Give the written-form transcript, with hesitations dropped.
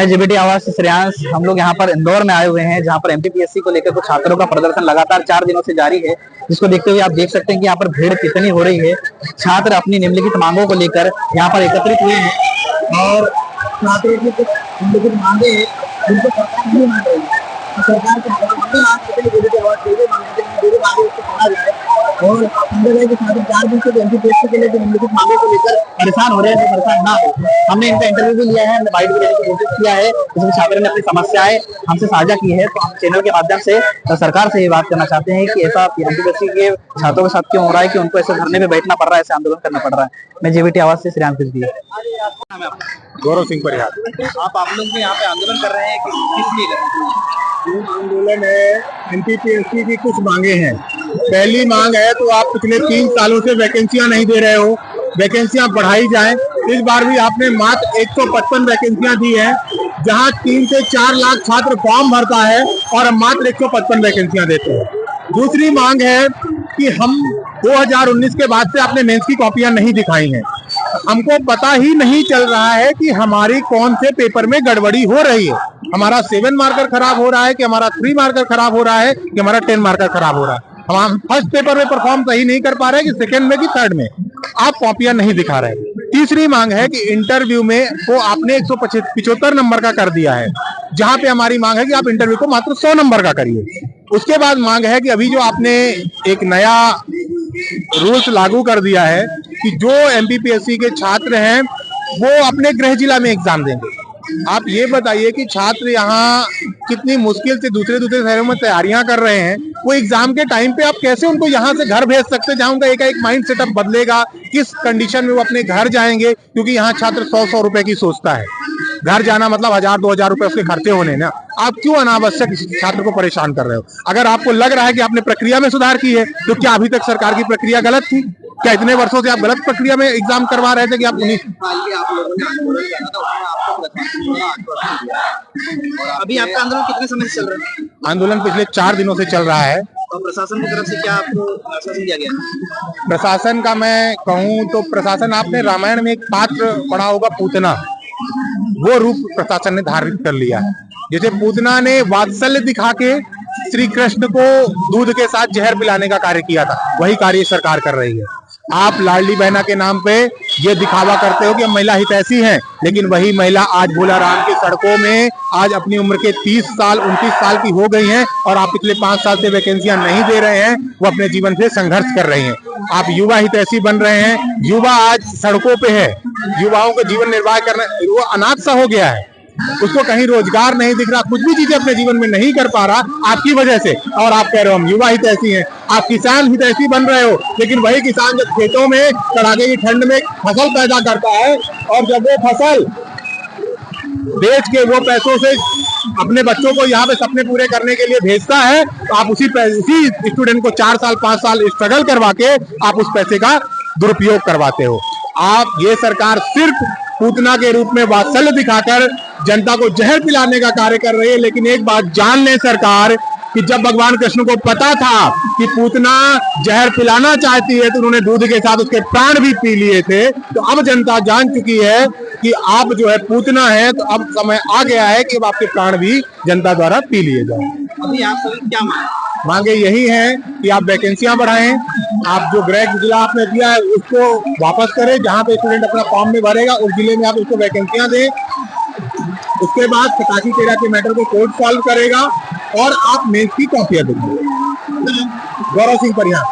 मैं जेबीटी आवाज से श्रेयांश। हम लोग यहाँ पर इंदौर में आए हुए हैं, जहाँ पर एमपीपीएससी को लेकर कुछ छात्रों का प्रदर्शन लगातार 4 दिनों से जारी है, जिसको देखते हुए आप देख सकते हैं कि यहाँ पर भीड़ कितनी हो रही है। छात्र अपनी निम्नलिखित मांगों को लेकर यहाँ पर एकत्रित हुए हैं और छात्रों की कुछ निम्नलिखित मांगे हैं जिनको सरकार नहीं मान रही है। सरकार और छात्र 4 दिन से एमपीपीएससी के लिए निम्नलिखित मांगे को लेकर परेशान हो रहे हैं, परेशान ना हो। हमने इनका इंटरव्यू भी लिया है, हमने बाइट भी लेने की कोशिश किया है, जिसमें छात्रों ने अपनी समस्याएं हमसे साझा की है। तो हम चैनल के माध्यम से सरकार से ये बात करना चाहते हैं कि ऐसा एमपीपीएससी के छात्रों के साथ क्यों हो रहा है कि उनको ऐसे धरने में बैठना पड़ रहा है, ऐसे आंदोलन करना पड़ रहा है। मैं जेबीटी आवाज से श्रेयांश खिजदी। गौरव सिंह परिहार। आप लोग यहाँ पे आंदोलन कर रहे हैं कि किस लिए? आंदोलन है, एमपीपीएससी की कुछ मांगे हैं। पहली मांग है तो आप पिछले 3 सालों से वैकेंसियां नहीं दे रहे हो, वैकेंसियां बढ़ाई जाएं। इस बार भी आपने मात्र 155 वैकेंसियां दी है, जहां 3 से 4 लाख छात्र फॉर्म भरता है और हम मात्र 155 वैकेंसियां देते हैं। दूसरी मांग है कि हम 2019 के बाद से आपने मेंस की कॉपियां नहीं दिखाई हैं। हमको पता ही नहीं चल रहा है कि हमारी कौन से पेपर में गड़बड़ी हो रही है। हमारा 7 मार्कर खराब हो रहा है कि हमारा 3 मार्कर खराब हो रहा है कि हमारा 10 मार्कर खराब हो रहा है। हम फर्स्ट पेपर में परफॉर्म सही नहीं कर पा रहे कि सेकंड में कि थर्ड में। आप कॉपियां नहीं दिखा रहे। तीसरी मांग है कि इंटरव्यू में वो आपने 175 नंबर का कर दिया है, जहां पे हमारी मांग है कि आप इंटरव्यू को मात्र 100 नंबर का करिए। उसके बाद मांग है कि अभी जो आपने एक नया रूल्स लागू कर दिया है कि जो एमपीपीएससी के छात्र हैं वो अपने गृह जिला में एग्जाम देंगे। आप ये बताइए कि छात्र यहाँ कितनी मुश्किल से दूसरे शहरों में तैयारियां कर रहे हैं, वो एग्जाम के टाइम पे आप कैसे उनको यहाँ से घर भेज सकते हैं, जहाँ उनका एक माइंड सेटअप बदलेगा, किस कंडीशन में वो अपने घर जाएंगे। क्योंकि यहाँ छात्र 100 रुपए की सोचता है, घर जाना मतलब 1000-2000 रुपए उसके खर्चे होने ना। आप क्यों अनावश्यक छात्र को परेशान कर रहे हो? अगर आपको लग रहा है कि आपने प्रक्रिया में सुधार की है, तो क्या अभी तक सरकार की प्रक्रिया गलत थी? क्या इतने वर्षों से आप गलत प्रक्रिया में एग्जाम करवा रहे थे कि आप उन्हीं अभी आपका आंदोलन कितने समय से चल रहा है? आंदोलन पिछले 4 दिनों से चल रहा है। और प्रशासन की तरफ से क्या आपको आश्वासन दिया गया? प्रशासन का मैं कहूँ तो प्रशासन, आपने रामायण में एक पात्र पढ़ा होगा पूतना, वो रूप प्रशासन ने धारित कर लिया है। जैसे पूतना ने वात्सल्य दिखा के श्री कृष्ण को दूध के साथ जहर पिलाने का कार्य किया था, वही कार्य सरकार कर रही है। आप लाडली बहना के नाम पे ये दिखावा करते हो कि हम महिला हितैषी हैं, लेकिन वही महिला आज भोला राम की सड़कों में आज अपनी उम्र के 30 साल 29 साल की हो गई हैं और आप पिछले 5 साल से वैकेंसियां नहीं दे रहे हैं। वो अपने जीवन से संघर्ष कर रही हैं। आप युवा हितैषी बन रहे हैं। युवा आज सड़कों पे है, युवाओं का जीवन निर्वाह करना, वो अनाथ सा हो गया है, उसको कहीं रोजगार नहीं दिख रहा, कुछ भी चीजें अपने जीवन में नहीं कर पा रहा आपकी वजह से। और आप कह रहे हो हम युवा हितैषी हैं, आप किसान हितैषी बन रहे हो। लेकिन वही किसान जब खेतों में कड़ाके की ठंड में फसल पैदा करता है और जब वो फसल बेच के वो पैसों से अपने बच्चों को यहाँ पे सपने पूरे करने के लिए भेजता है, तो आप उसी स्टूडेंट को 4 साल 5 साल स्ट्रगल करवा के आप उस पैसे का दुरुपयोग करवाते हो। आप ये सरकार सिर्फ पूतना के रूप में वात्सल्य दिखाकर जनता को जहर पिलाने का कार्य कर रही है। लेकिन एक बात जान ले सरकार कि जब भगवान कृष्ण को पता था कि पूतना जहर पिलाना चाहती है, तो उन्होंने दूध के साथ उसके प्राण भी पी लिए थे। तो अब जनता जान चुकी है कि आप जो है पूतना है, तो अब समय आ गया है कि अब आपके प्राण भी जनता द्वारा पी लिए जाए। अभी आप सभी क्या मांगे यही है कि आप वैकेंसियां बढ़ाएं, आप जो गृह जिला आपने दिया है उसको वापस करें, जहां पे स्टूडेंट अपना फॉर्म में भरेगा उस जिले में आप उसको वैकेंसियां दें। उसके बाद 87-13 के मैटर को कोर्ट सॉल्व करेगा और आप मेंस की कॉपियां देंगे। गौरव सिंह परिहार।